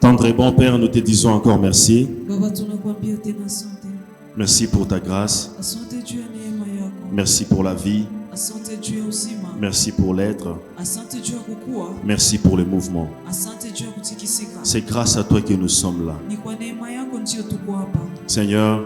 Tendre et bon Père, nous te disons encore merci. Baba, tunakuambia tena asante. Merci pour ta grâce. Asante juu ya neema yako. Merci pour la vie. Asante juu ya uzima. Merci pour l'être. Asante juu ya kukua. Merci pour le mouvement. Asante juu ya kutikisika. C'est grâce à toi que nous sommes là. Ni kwa neema yako ndio tuko hapa. Seigneur,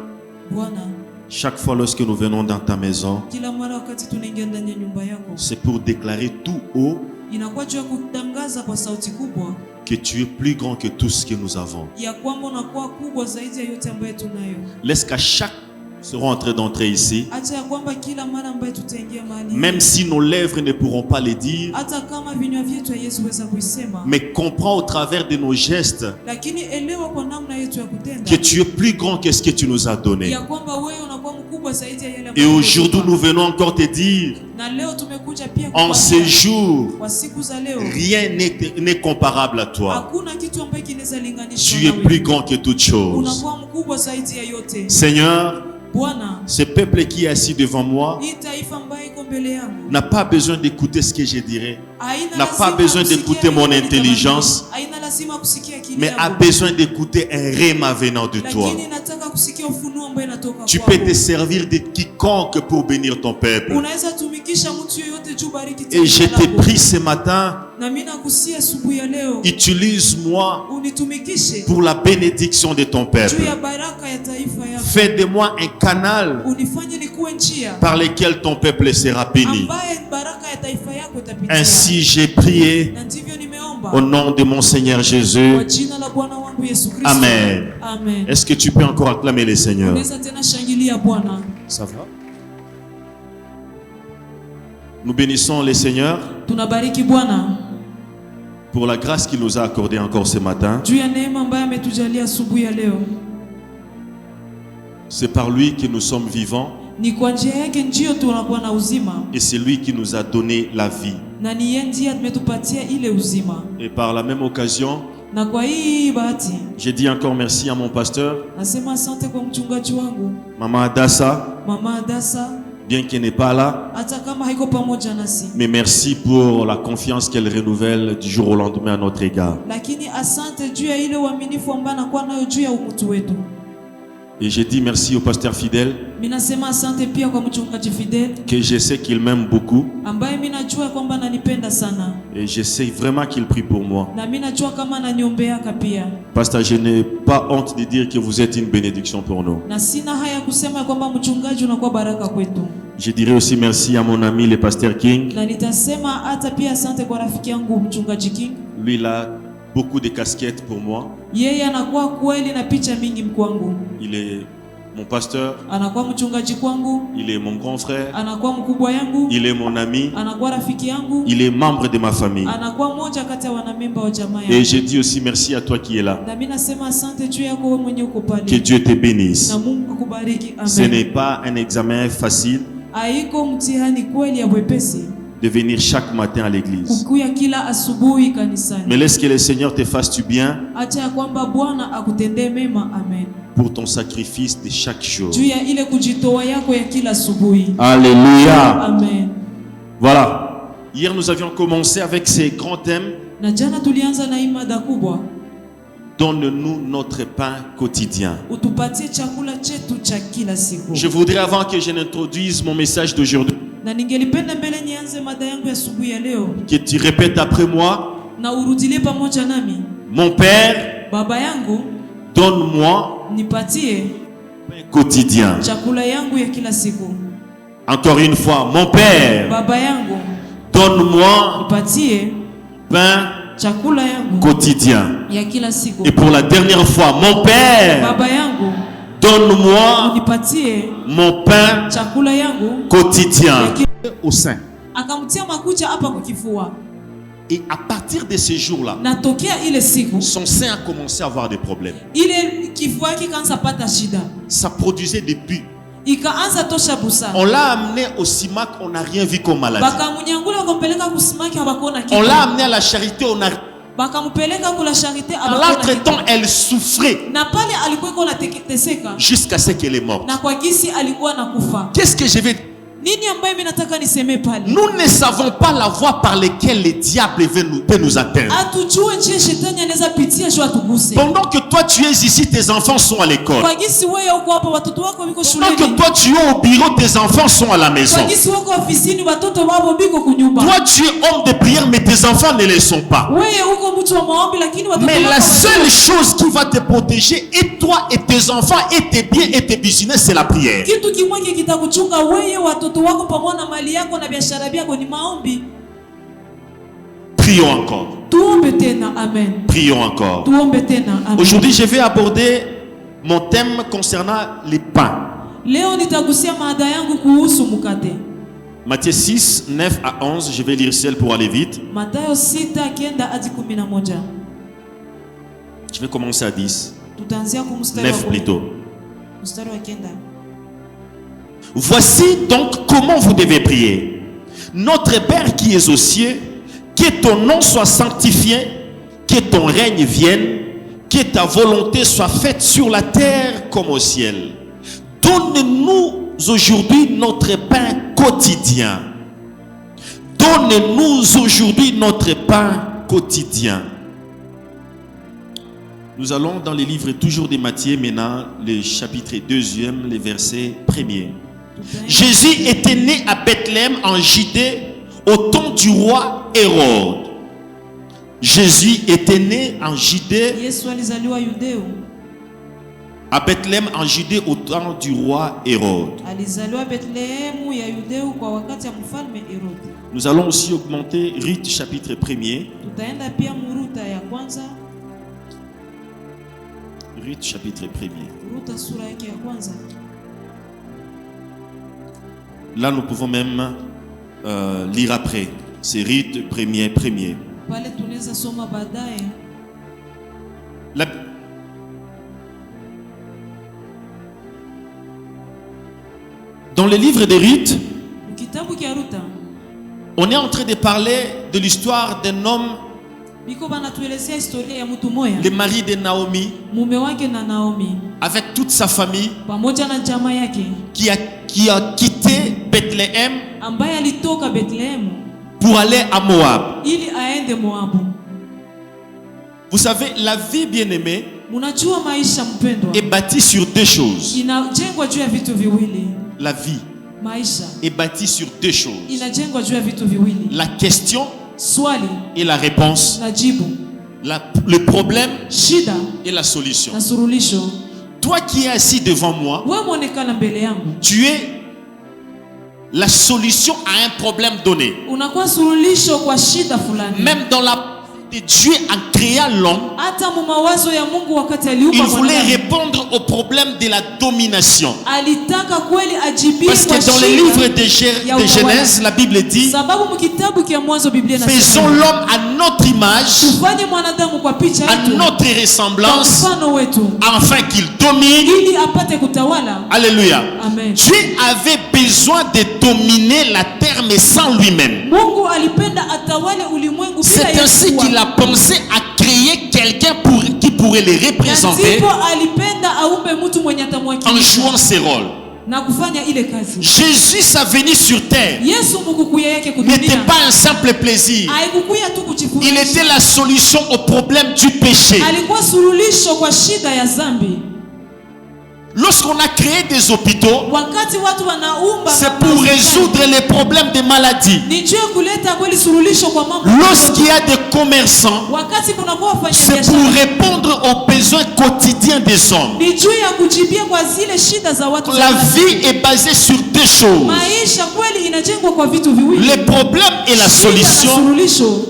Bwana, chaque fois lorsque nous venons dans ta maison, kila mara wakati tunaingia ndani ya nyumba yako, c'est pour déclarer tout haut inakuwa juu ya kutangaza kwa sauti kubwa que tu es plus grand que tout ce que nous avons. ya kwamba unakuwa kubwa zaidi ya yote ambayo tunayo. Laisse qu'à chaque seront en train d'entrer ici, Acha ya kwamba kila mara ambayo tutaingia mahali, même si nos lèvres ne pourront pas le dire, hata kama vinywa vyetu haiwezi kuisema, mais comprends au travers de nos gestes lakini elewa kwa namna yetu ya kutenda que tu es plus grand que ce que tu nous as donné. ya kwamba wewe unakuwa mkubwa zaidi ya yale Et ambayo aujourd'hui, nous venons encore te dire, na leo tumekuja pia en ces jours, kwa siku za leo, rien n'est comparable à toi. hakuna kitu ambacho kinaweza linganishwa Tu es na plus wewe. grand que toute chose. Unakuwa mkubwa zaidi ya yote. Seigneur, Bwana, ce peuple qui est assis devant moi hii taifa ambayo iko mbele yangu n'a pas besoin d'écouter ce que je dirais, haina n'a pas lazima besoin kusikia d'écouter mon yale intelligence, haina lazima kusikia akili mais a yangu, besoin d'écouter un rhéma venant de toi. lakini nataka kusikia ufunuo ambao inatoka Tu kwako. peux te servir de quiconque pour bénir ton peuple. Unaweza tumikisha mtu yoyote juu bariki Et taifa je te lako. prie ce matin, Na mimi nakusia asubuhi ya leo utilise-moi unitumikishe pour la bénédiction de ton juu peuple. ya baraka ya taifa yako. Fais de moi un canal Unifanye nikuwe njia par lequel ton peuple sera béni. ambaye baraka ya taifa yako itapitia. Ainsi j'ai prié Na ndivyo nimeomba au nom de mon Seigneur kwa Jésus. jina la Bwana wangu Yesu Kristo. Amen. Amen. Est-ce que tu peux encore acclamer le Seigneur? Unaweza tena shangilia Bwana. Ça va? Nous bénissons le Seigneur Tunabariki Bwana pour la grâce qu'il nous a accordée encore ce matin. juu ya neema ambayo ametujalia asubuhi ya leo. C'est par lui que nous sommes vivants Ni kwa njia yake ndio tunakuwa na uzima, et c'est lui qui nous a donné la vie. na ni yeye ndiye ametupatia ile uzima. Et par la même occasion, Na kwa hii bahati j'ai dit encore merci à mon pasteur, nasema asante kwa mchungaji wangu Maman Adassa, Mama Adassa, bien qu'elle n'est pas là, hata kama haiko pamoja nasi, mais merci pour la confiance qu'elle renouvelle du jour au lendemain à notre égard. lakini asante juu ya ile uaminifu ambao anakuwa nayo juu ya umutu wetu. Et j'ai dit merci au pasteur fidèle, Mimi nasema asante pia kwa mchungaji Fidel que je sais qu'il m'aime beaucoup ambaye mimi najua kwamba ananipenda sana, et je sais vraiment qu'il prie pour moi. na mimi najua kama ananiombeaka pia, Pasteur, je n'ai pas honte de dire que vous êtes une bénédiction pour nous. na sina haya kusema kwamba mchungaji unakuwa baraka kwetu. Je dirais aussi merci à mon ami le pasteur King. Na nitasema hata pia asante kwa rafiki yangu mchungaji King. Lui, il a beaucoup de casquettes pour moi. Yeye anakuwa kweli na picha mingi mkwangu. Il est mon pasteur, Anakuwa mchungaji kwangu, il est mon grand frère, anakuwa mkubwa yangu, il est mon ami, anakuwa rafiki yangu, il est membre de ma famille. anakuwa mmoja kati ya wanamemba wa jamaa Et yangu. je dis aussi merci à toi qui es là. Na mimi nasema asante juu yako wewe mwenye uko Que pale. Dieu te bénisse. Na Mungu akubariki. Ce Amen. n'est pas un examen facile Haiko mtihani kweli ya wepesi de venir chaque matin à l'église. kukuya kila asubuhi kanisani. Mais laisse que le Seigneur te fasse du bien Acha ya kwamba Bwana akutendee mema. Amen. pour ton sacrifice de chaque jour. Juu ya ile kujitoa yako ya kila asubuhi. Alléluia. Amen. Voilà. Hier, nous avions commencé avec ces grands thèmes. Na jana tulianza na imada kubwa, Donne-nous notre pain quotidien. utupatie chakula chetu cha kila siku. Je voudrais, avant que je n'introduise mon message d'aujourd'hui, Na ningelipenda mbele nianze mada yangu ya asubuhi ya leo, que tu répètes après moi. na urudilie pamoja nami. Mon Père, Baba yangu, donne-moi nipatie pain quotidien. chakula yangu ya kila siku. Encore une fois, mon Père, Baba yangu, donne-moi nipatie pain chakula yangu quotidien. ya kila siku. Et pour la dernière fois, mon Père, Baba yangu, donne-moi nipatie mon pain chakula yangu quotidien au sein. Akamtia makucha hapa kwa kifua. Et à partir de ce jour-là, Na tokea ile siku, son sein a commencé à avoir des problèmes. ile kifua yake kaanza pata shida, Ça produisait des pus. ikaanza tosha busa. On l'a amené au CIMAC, on n'a rien vu comme maladie. Bakamunyangula wakampeleka kusimaki, hawakuona kitu. On l'a amené à la charité, on a... Bakampeleka kula charité, En hawakuona kitu. l'entretemps, elle souffrait Na pale alikuwa iko nateseka, jusqu'à ce qu'elle est morte. na kwa gisi alikuwa nakufa. Qu'est-ce que je vais... Nini ambayo mimi nataka niseme pale? Nous ne savons pas la voie par laquelle le diable peut nous atteindre. Atujue njia shetani anaweza pitia juu atuguse. Pendant que toi tu es ici, tes enfants sont à l'école. Kwa gisi wewe uko hapa, watoto wako wiko Pendant shuleni. que toi tu es au bureau, tes enfants sont à la maison. Kwa gisi wako ofisini, watoto wao biko kunyumba. Toi tu es homme de prière, mais tes enfants ne le sont pas. Wewe uko mtu wa maombi lakini watoto wako. Mais la seule chose qui va te protéger, et toi et tes enfants et tes biens et tes business, c'est la prière. Kitu kimoja kitakuchunga wewe, watoto wako pamoja na mali yako na biashara yako ni maombi. Prions encore. Tuombe tena, amen. Prions encore. Tuombe tena, amen. Aujourd'hui, je vais aborder mon thème concernant les pains. Leo nitagusia mada yangu kuhusu mkate. Matthieu 6, 9 à 11, je vais lire celle pour aller vite. Mathayo 6:9 hadi 11. Je vais commencer à 10. Tutaanzia kwa mstari wa 9 plutôt. Mstari wa 9. Voici donc comment vous devez prier. Notre Père qui es aux cieux, que ton nom soit sanctifié, que ton règne vienne, que ta volonté soit faite sur la terre comme au ciel. Donne-nous aujourd'hui notre pain quotidien. Donne-nous aujourd'hui notre pain quotidien. Nous allons dans les livres toujours de Matthieu, maintenant le chapitre 2, les versets 1er. Jésus était né à Bethléem en Judée au temps du roi Hérode. Jésus était né en Judée à Bethléem en Judée au temps du roi Hérode. Nous allons aussi augmenter Ruth chapitre 1er. Ruth chapitre 1er. Là, nous pouvons même lire après. C'est Ruth 1er. Dans le livre de Ruth, on est en train de parler de l'histoire d'un homme, le mari de Naomi, avec toute sa famille, qui a quitté Bethléem pour aller à Moab. Vous savez, la vie bien-aimée est bâtie sur deux choses. La vie est bâtie sur deux choses. La question et la réponse. Le problème et la solution. Toi qui es assis devant moi, tu es la solution à un problème donné. Même dans la de Dieu en créant l'homme, il voulait répondre au problème de la domination. Parce que dans le livre de Genèse, la Bible dit: faisons l'homme à notre image, à notre ressemblance, afin qu'il domine. Alléluia. Amen. Dieu avait besoin de dominer la terre, mais sans lui-même. C'est ainsi qu'il a pensé à créer quelqu'un qui pourrait les représenter en jouant ses rôles. Jésus, sa venue sur terre, n'était pas un simple plaisir. Il était la solution au problème du péché. Lorsqu'on a créé des hôpitaux, c'est pour résoudre les problèmes des maladies. Lorsqu'il y a des commerçants, c'est pour répondre aux besoins quotidiens des hommes. La vie est basée sur deux choses: les problèmes et la solution,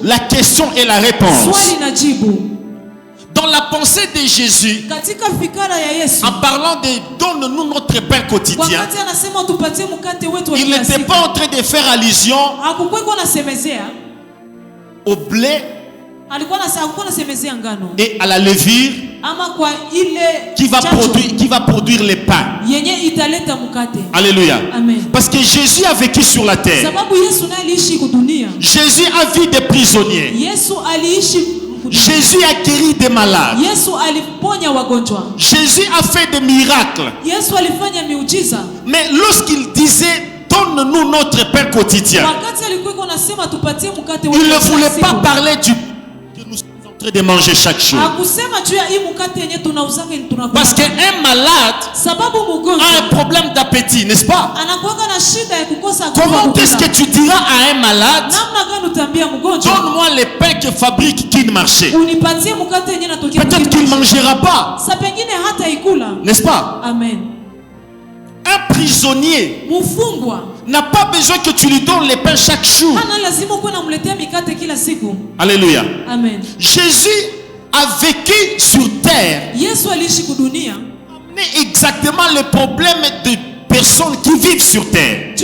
la question et la réponse. Dans la pensée de Jésus, en parlant de donne-nous notre pain quotidien, il n'était pas en train de faire allusion au blé et à la levure qui va produire les pains. Alléluia. Amen. Parce que Jésus a vécu sur la terre. Jésus a vu des prisonniers. Jésus a guéri des malades. Jésus a fait des miracles. Mais lorsqu'il disait donne-nous notre pain quotidien. Il ne voulait pas parler du que nous sommes en train de manger chaque jour. Parce qu'un malade a un problème d'appétit, n'est-ce pas? Comment est-ce que tu diras à un malade, donne-moi les pains que fabrique Kin Marché? Peut-être qu'il ne mangera pas. N'est-ce pas? Amen. Un prisonnier n'a pas besoin que tu lui donnes les pains chaque jour. Alléluia. Amen. Jésus a vécu sur terre. Mais exactement le problème de personnes qui vivent sur terre.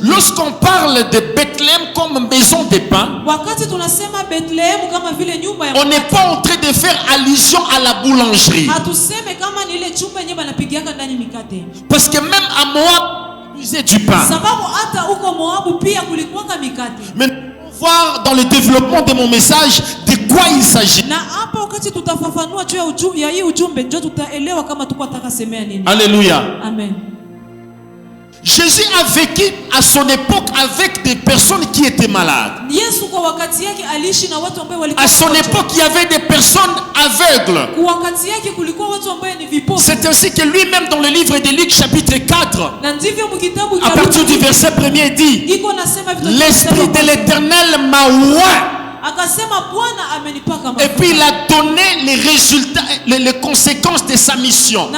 Lorsqu'on parle de Bethléem comme maison de pain, on n'est pas en train de faire allusion à la boulangerie. Parce que même à Moab, ils usaient du pain. Mais voir dans le développement de mon message de quoi il s'agit. Alléluia. Amen. Jésus a vécu à son époque avec des personnes qui étaient malades. À son époque, il y avait des personnes aveugles. C'est ainsi que lui-même dans le livre de Luc chapitre 4, à partir du verset 1er dit, l'Esprit de l'Éternel m'a oint. Et puis il a donné les résultats, les conséquences de sa mission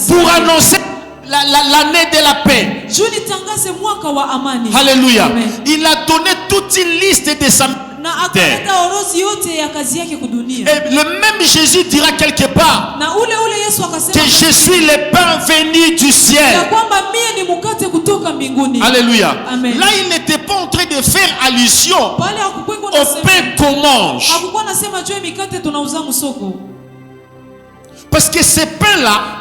pour annoncer l'année de la paix. Alléluia. Il a donné toute une liste de sa terre. Et le même Jésus dira quelque part que je suis le pain venu du ciel. Alléluia. Là il n'était pas en train de faire allusion au pain qu'on mange. Parce que ces pains-là,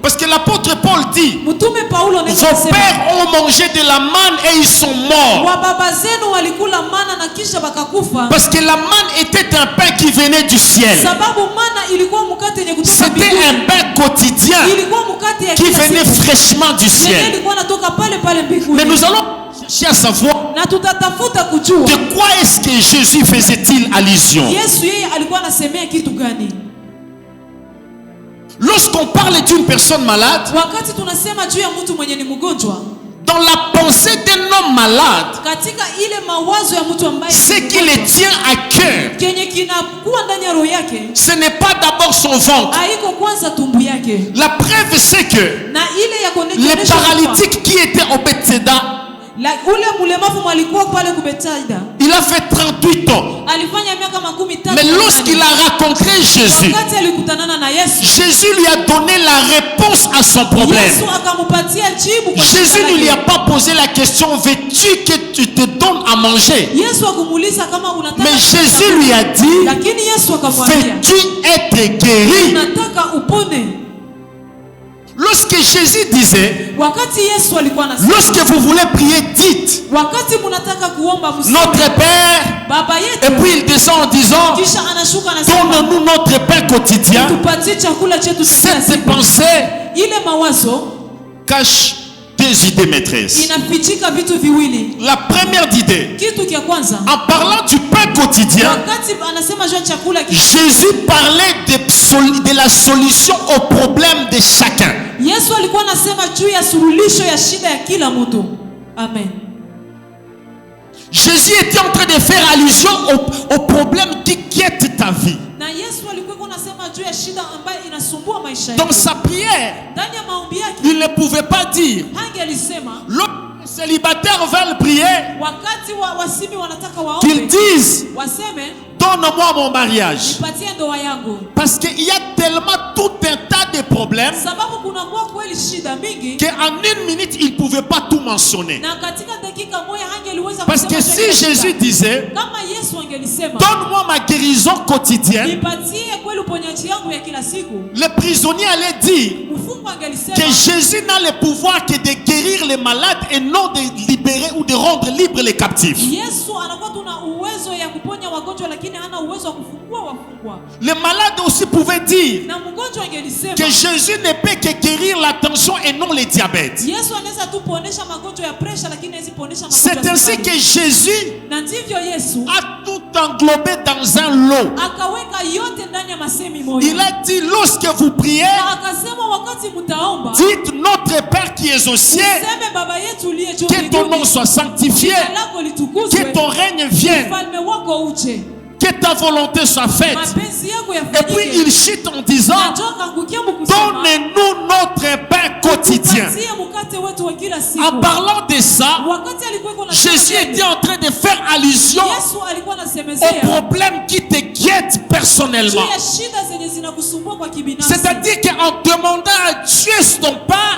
parce que l'apôtre Paul dit, vos pères ont mangé de la manne et ils sont morts. Parce que la manne était un pain qui venait du ciel. C'était un pain quotidien qui venait fraîchement du ciel. Mais nous allons chercher à savoir de quoi est-ce que Jésus faisait-il allusion. Lorsqu'on parle d'une personne malade, dans la pensée d'un homme malade, ce qui le tient à cœur, ce n'est pas d'abord son ventre. La preuve c'est que les paralytiques qui étaient au Bethsaida, il a fait 38 ans. Mais lorsqu'il a rencontré Jésus, Jésus lui a donné la réponse à son problème. Jésus ne lui a pas posé la question, veux-tu que tu te donnes à manger? Mais Jésus lui a dit, veux-tu être guéri? Lorsque Jésus disait, lorsque vous voulez prier, dites, notre Père, et puis il descend en disant, donne-nous notre pain quotidien. Cette pensée cache deux idées maîtresses. La première idée, en parlant du pain quotidien, Jésus parlait de la solution au problème de chacun. Amen. Jésus était en train de faire allusion au problème qui guette ta vie. Dans sa prière, il ne pouvait pas dire, l'autre célibataire veulent prier, qu'ils disent, donne-moi mon mariage. Parce qu'il y a tellement tout un tas de problèmes qu'en une minute, il ne pouvait pas tout mentionner. Parce que si Jésus disait, donne-moi ma guérison quotidienne, le prisonnier allait dire que Jésus n'a le pouvoir que de guérir les malades et non de libérer ou de rendre libres les captifs. Le malade aussi pouvait dire que Jésus ne peut que guérir la tension et non le diabète. C'est ainsi que Jésus a tout englobé dans un lot. Il a dit, lorsque vous priez, dites notre Père qui est aux cieux, que ton nom soit sanctifié, que ton règne vienne, que ta volonté soit faite. Et puis il chute en disant, donne-nous notre pain quotidien. En parlant de ça, Jésus était en train de faire allusion aux problèmes qui te guettent personnellement. C'est-à-dire qu'en demandant à Dieu ton pain,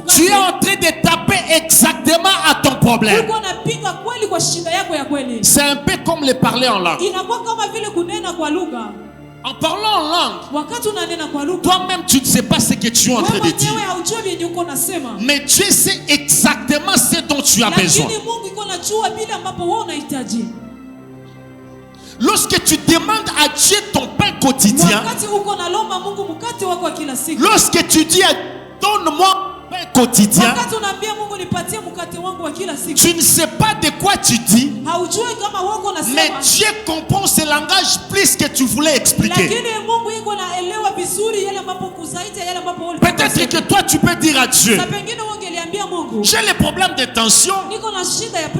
tu es en train de taper exactement à ton problème. C'est un peu comme le parler en langue. En parlant en langue, toi-même tu ne sais pas ce que tu es en train de dire. Mais Dieu sait exactement ce dont tu as besoin. Lorsque tu demandes à Dieu ton pain quotidien, lorsque tu dis donne-moi pain quotidien, tu ne sais pas de quoi tu dis, mais Dieu comprend ce langage plus que tu voulais expliquer. Peut-être que toi tu peux dire à Dieu, j'ai les problèmes de tension,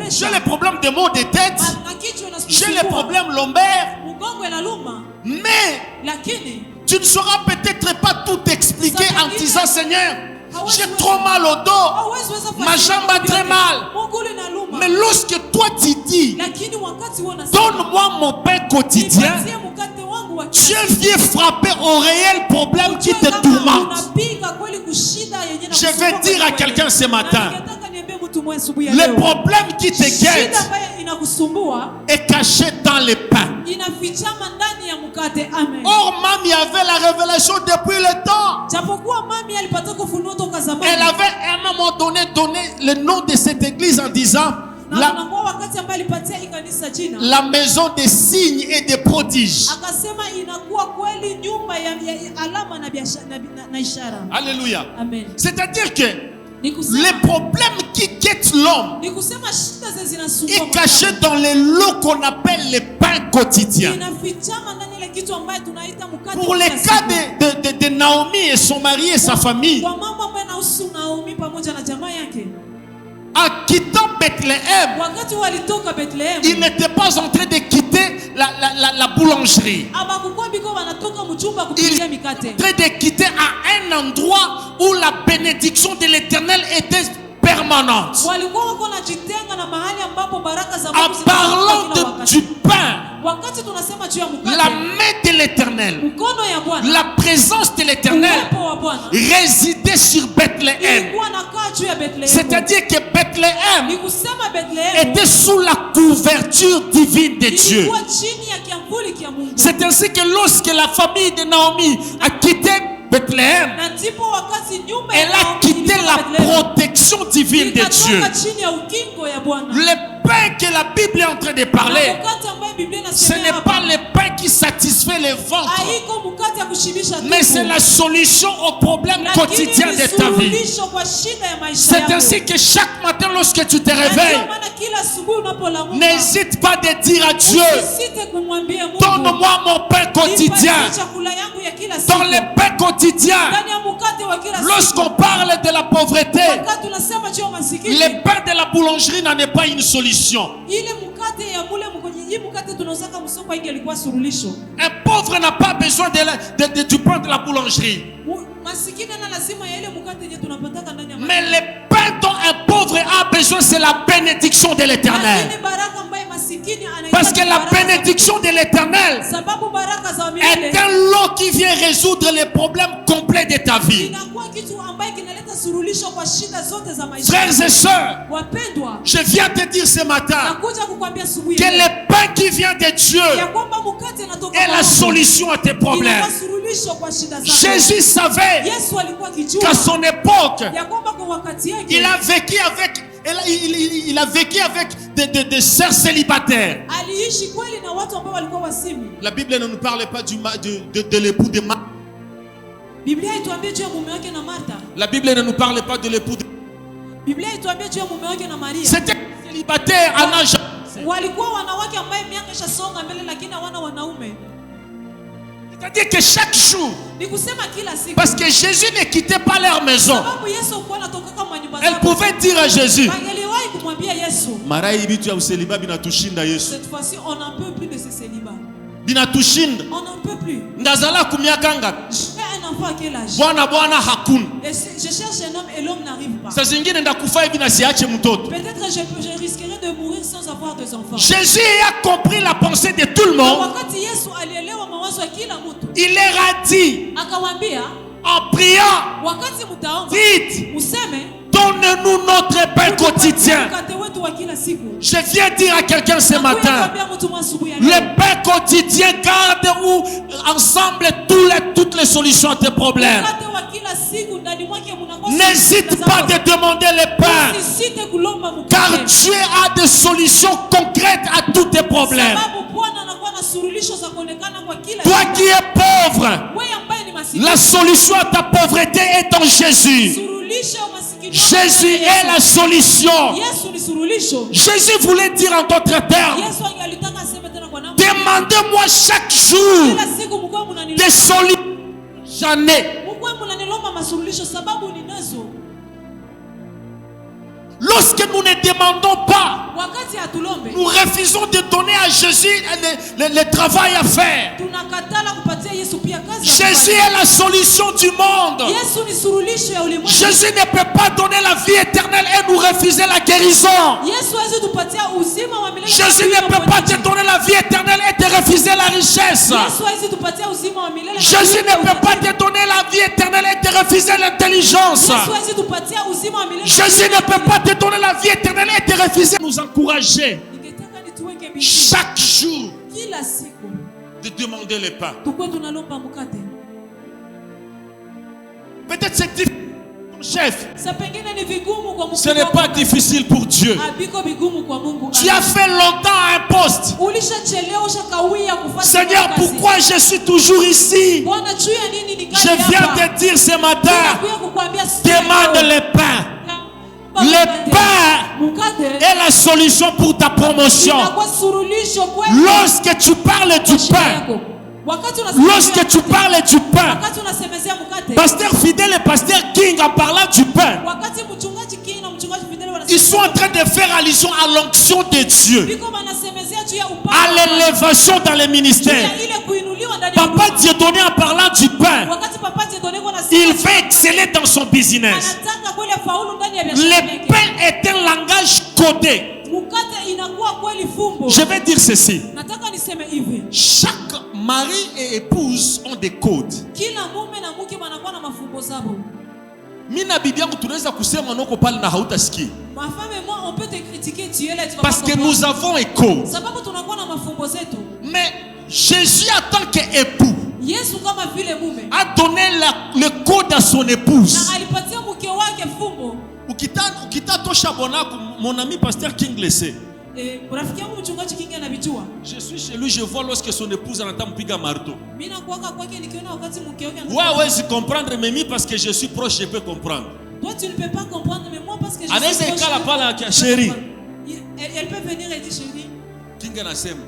j'ai les problèmes de maux de tête, j'ai les problèmes lombaires, mais tu ne sauras peut-être pas tout expliquer en disant Seigneur, j'ai trop mal au dos, ma jambe a très mal. Mais lorsque toi tu dis, donne-moi mon pain quotidien, Dieu vient frapper au réel problème qui te tourmente. Je vais dire à quelqu'un ce matin, le problème qui te guette est caché dans le pain. Or, Mamie avait la révélation depuis le temps. Elle avait à un moment donné donné le nom de cette église en disant la maison des signes et des prodiges. Alléluia. C'est-à-dire que les problèmes qui guettent l'homme est caché dans les lots qu'on appelle les pains quotidiens. Pour les cas de Naomi et son mari et sa famille, en quittant Bethléem, ils n'étaient pas en train de quitter la boulangerie. Ils étaient en train de quitter à un endroit où la bénédiction de l'Éternel était permanente. En parlant du pain, la main de l'Éternel, la présence de l'Éternel résidait sur Bethléem. C'est-à-dire que Bethléem était sous la couverture divine de Dieu. C'est ainsi que lorsque la famille de Naomi a quitté Bethléem, elle a quitté la protection divine de Dieu. Le pain que la Bible est en train de parler, ce n'est pas le pain qui satisfait les ventres, mais c'est la solution au problème quotidien de ta vie. C'est ainsi que chaque matin lorsque tu te réveilles, n'hésite pas de dire à Dieu, donne-moi mon pain quotidien. Dans le pain quotidien, lorsqu'on parle de la pauvreté, le pain de la boulangerie n'en est pas une solution. Un pauvre n'a pas besoin du pain de la boulangerie. Mais le pain dont un pauvre a besoin, c'est la bénédiction de l'Éternel. Parce que la bénédiction de l'Éternel est un lot qui vient résoudre les problèmes complets de ta vie. Frères et sœurs, je viens te dire ce matin que le pain qui vient de Dieu est la solution à tes problèmes. Jésus savait qu'à son époque, il a vécu avec il a vécu avec des sœurs célibataires. La Bible ne nous parle pas de l'époux de Marthe. La Bible ne nous parle pas de l'époux de... C'était célibataire à l'âge. C'est-à-dire que chaque jour, parce que Jésus ne quittait pas leur maison, elle pouvait dire à Jésus, cette fois-ci, on n'en peut plus de ce célibat. On n'en peut plus. J'ai un enfant à quel âge? Et je cherche un homme et l'homme n'arrive pas. Peut-être que je risquerais de mourir sans avoir des enfants. Jésus a compris la pensée de tout le monde. Il leur a dit en priant, dites, donne-nous notre pain quotidien. Je viens dire à quelqu'un ce matin, le pain quotidien garde où ensemble toutes les solutions à tes problèmes. N'hésite pas de demander le pain, car Dieu a des solutions concrètes à tous tes problèmes. Toi qui es pauvre, la solution à ta pauvreté est en Jésus. Jésus est la solution. Jésus voulait dire en d'autres termes, demandez-moi chaque jour des solutions. J'en ai. Lorsque nous ne demandons pas, nous refusons de donner à Jésus le travail à faire. Jésus est la solution du monde. Jésus ne peut pas donner la vie éternelle et nous refuser la guérison. Jésus ne peut pas te donner la vie éternelle et te refuser la richesse. Jésus ne peut pas te donner la vie éternelle et te refuser l'intelligence. Jésus ne peut pas te donner la vie éternelle et te refuser nous encourager chaque jour de demander le pain. Peut-être c'est difficile pour ton chef. Ce n'est pas difficile pour Dieu. Tu as fait longtemps à un poste. Seigneur, pourquoi je suis toujours ici? Je viens te dire ce matin, demande le pain. Le pain est la solution pour ta promotion. Lorsque tu parles du pain, Pasteur Fidèle et Pasteur King en parlant du pain, ils sont en train de faire allusion à l'onction de Dieu, à l'élévation dans les ministères. Papa Dieudonné en parlant du pain, il va exceller dans son business. Le pain est un langage codé. Je vais dire ceci. Chaque mari et épouse ont des codes. Mina bibi yangu tunaweza kusema noko pale na hautasikia. Ma femme et moi on peut te critiquer, tu es là, tu vas parce que nous avons un code. Sababu tunakuwa na mafumbo zetu. Mais Jésus en tant qu'époux Yesu kama vile mume a donné le code à son épouse. Na alipatia mke wake fumbo. Ukita tosha bonako, mon ami Pasteur King le sait. Je suis chez lui, je vois lorsque son épouse entend piga marteau. Ouais, je comprendre, mais parce que je suis proche, je peux comprendre. Toi, tu ne peux pas comprendre, mais moi, parce que je suis proche. Chérie. Elle peut venir et dire chérie. Kinga nasema.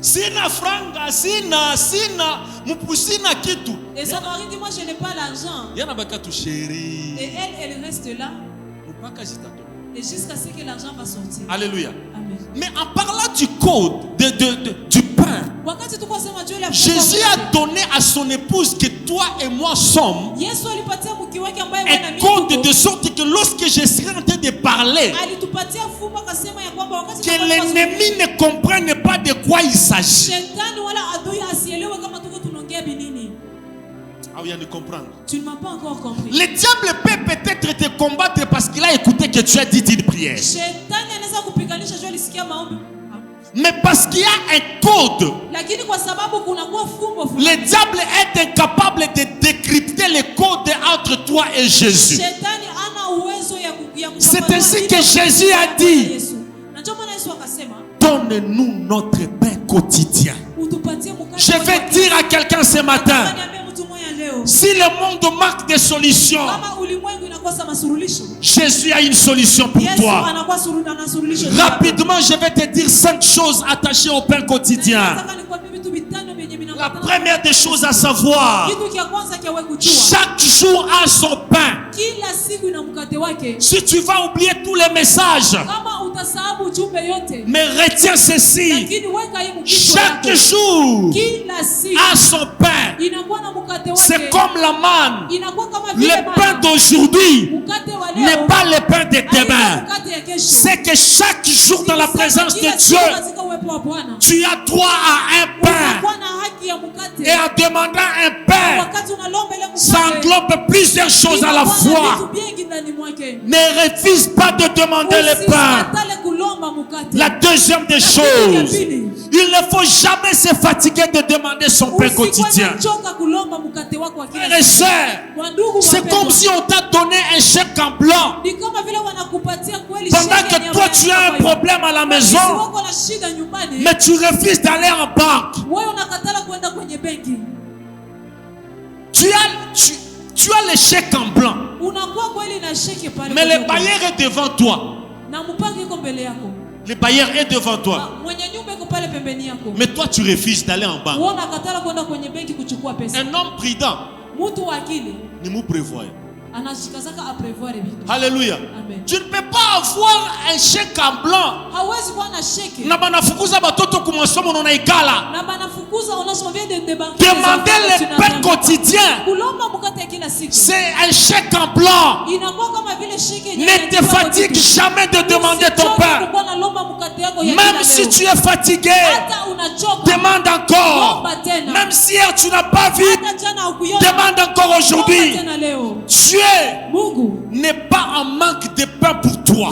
Sina franga, sina mupusina kitu. Et son mari dit, moi, je n'ai pas l'argent. Yana bakatu chérie. Et elle reste là. Et jusqu'à ce que l'argent va sortir. Alléluia. Amen. Mais en parlant du code du pain, Jésus a donné à son épouse que toi et moi sommes un code de sorte que lorsque je serai en train de parler, que l'ennemi ne comprenne pas de quoi il s'agit. Ah oui, à ne comprendre. Tu ne m'as pas encore compris. Le diable peut peut-être te combattre parce qu'il a écouté que tu as dit une prière. Mais parce qu'il y a un code, le diable est incapable de décrypter le code entre toi et Jésus. C'est ainsi que Jésus a dit, donne-nous notre pain quotidien. Je vais dire à quelqu'un ce matin, si le monde manque de solutions, Jésus a une solution pour toi. Rapidement, je vais te dire 5 choses attachées au pain quotidien. La première des choses à savoir, chaque jour a son pain. Si tu vas oublier tous les messages, mais retiens ceci, chaque jour a son pain. C'est comme la manne. Le pain d'aujourd'hui n'est pas le pain de demain. C'est que chaque jour dans la présence de Dieu, tu as droit à un pain. Et en demandant un pain, ça englobe plusieurs choses à la fois. Ne refuse pas de demander le pain. La deuxième des choses, il ne faut jamais se fatiguer de demander son pain quotidien. Frères et sœurs, c'est comme si on t'a donné un chèque en blanc. Pendant que toi tu as un problème à la maison, mais tu refuses d'aller en banque. Tu as le chèque en blanc, mais le bailleur est devant toi. Le bailleur est devant toi, mais toi tu refuses d'aller en banque. Un homme prudent ne nous prévoit. Alléluia. Amen. Tu ne peux pas avoir un chèque en blanc. Demander le pain quotidien, c'est un chèque en blanc. Ne te fatigue jamais de demander ton pain. Même si tu es fatigué, demande encore. Même si hier tu n'as pas vu, demande encore aujourd'hui. Dieu n'est pas en manque de pain pour toi.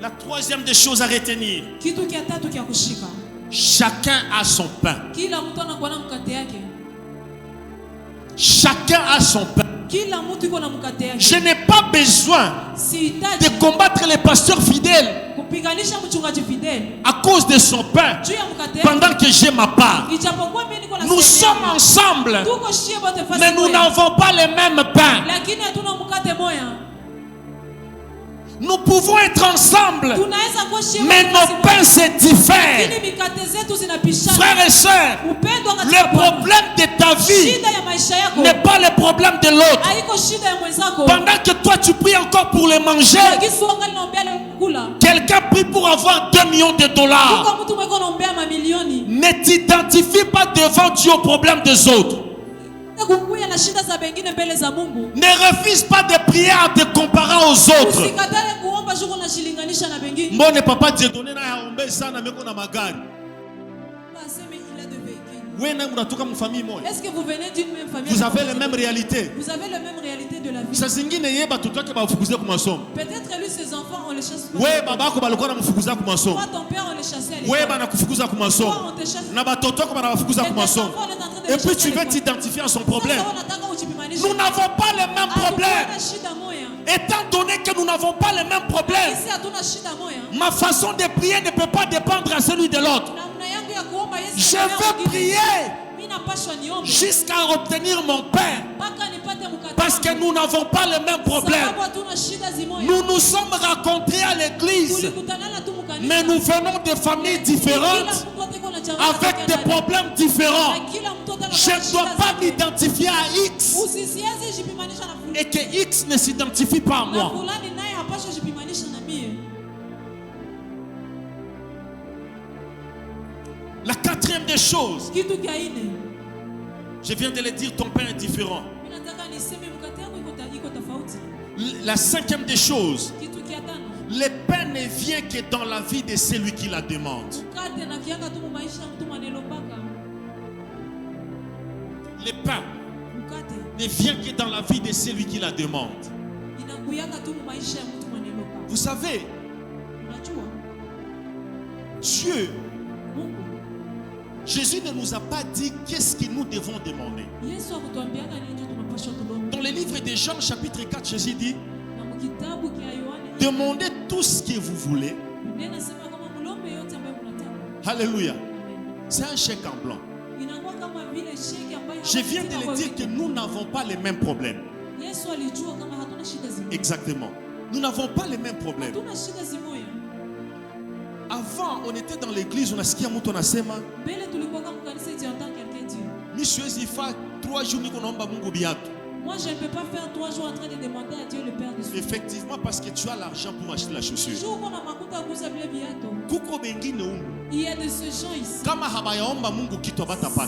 La troisième des choses à retenir, chacun a son pain. Chacun a son pain. Je n'ai pas besoin de combattre les pasteurs fidèles à cause de son pain pendant que j'ai ma part. Nous sommes ensemble, mais nous n'avons pas les mêmes pains. Nous pouvons être ensemble, mais nos pains se diffèrent. Frères et sœurs, le problème de ta vie n'est pas le problème de l'autre. Pendant que toi tu pries encore pour les manger, quelqu'un prie pour avoir 2 millions de dollars. Ne t'identifie pas devant Dieu au problème des autres. Ne refuse pas de prier en te comparant aux autres. Mon papa Dieu donné na yaombe sana meko na magari. Est-ce que vous venez d'une même famille? Vous avez les mêmes réalités. Vous avez la même réalité de la vie. Peut-être lui ses enfants on les chasse. Toi ton père on les chassait à l'école. Toi on te chasse. Et puis tu veux t'identifier à son problème. Nous n'avons pas les mêmes problèmes. Étant donné que nous n'avons pas les mêmes problèmes, ma façon de prier ne peut pas dépendre à celui de l'autre. Je veux prier jusqu'à obtenir mon pain, parce que nous n'avons pas les mêmes problèmes. Nous nous sommes rencontrés à l'église, mais nous venons de familles différentes avec des problèmes différents. Je ne dois pas m'identifier à X et que X ne s'identifie pas à moi. La quatrième des choses, je viens de le dire, ton pain est différent. La cinquième des choses, le pain ne vient que dans la vie de celui qui la demande. Le pain ne vient que dans la vie de celui qui la demande. Vous savez, Dieu Jésus ne nous a pas dit qu'est-ce que nous devons demander. Dans le livre de Jean chapitre 4, Jésus dit: demandez tout ce que vous voulez. Alléluia. C'est un chèque en blanc. Je viens de le dire que nous n'avons pas les mêmes problèmes. Exactement. Nous n'avons pas les mêmes problèmes. Avant, on était dans l'église, on a skié à Moutonasema. Monsieur Zifa, 3 jours, nous avons Mungu biatu. Moi, je ne peux pas faire 3 jours en train de demander à Dieu le Père des cieux. Effectivement, parce que tu as l'argent pour acheter la chaussure. Il y a de ce gens ici.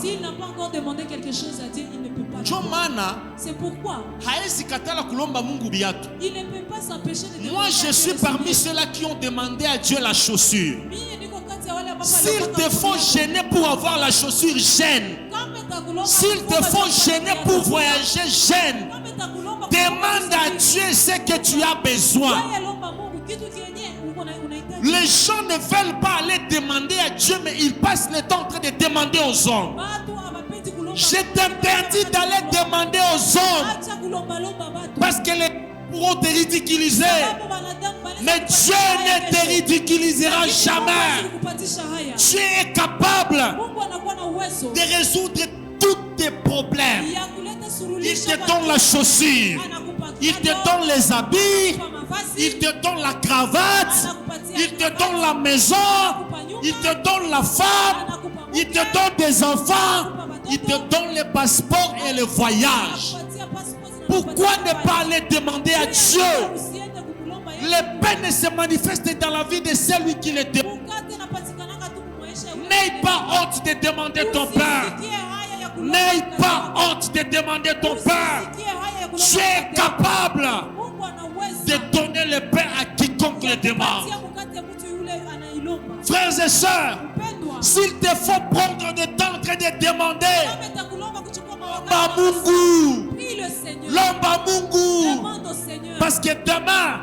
S'il n'a pas encore demandé quelque chose à Dieu, il ne peut pas. C'est pourquoi il ne peut pas s'empêcher de demander. Moi, je suis parmi ceux-là qui ont demandé à Dieu la chaussure. S'il te faut gêner pour avoir la chaussure, gêne. S'il te faut gêner pour voyager, gêne. Demande à Dieu ce que tu as besoin. Les gens ne veulent pas aller demander à Dieu, mais ils passent le temps en train de demander aux hommes. Je t'interdis d'aller demander aux hommes parce que les pourront te ridiculiser. Mais Dieu ne te ridiculisera jamais. Tu es capable de résoudre tous tes problèmes. Il te donne la chaussure, il te donne les habits, il te donne la cravate, il te donne la maison, il te donne la femme, il te donne des enfants, il te donne les passeports et le voyage. Pourquoi ne pas aller demander à Dieu? Les peines se manifestent dans la vie de celui qui les demande. N'aie pas honte de demander ton Père. N'aie pas honte de demander ton Père. Tu es capable de donner le Père à quiconque le demande. Frères et sœurs, s'il te faut prendre du temps en train de demander, Lomba Mungu. Parce que demain,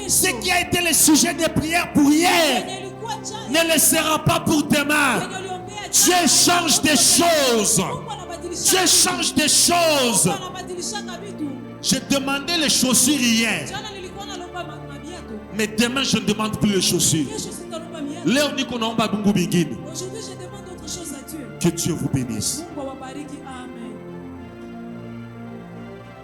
ce qui a été le sujet de prière pour hier ne le sera pas pour demain. Dieu change des choses. Dieu change des choses. J'ai demandé les chaussures hier, mais demain je ne demande plus les chaussures. Aujourd'hui, je demande autre chose à Dieu. Que Dieu vous bénisse.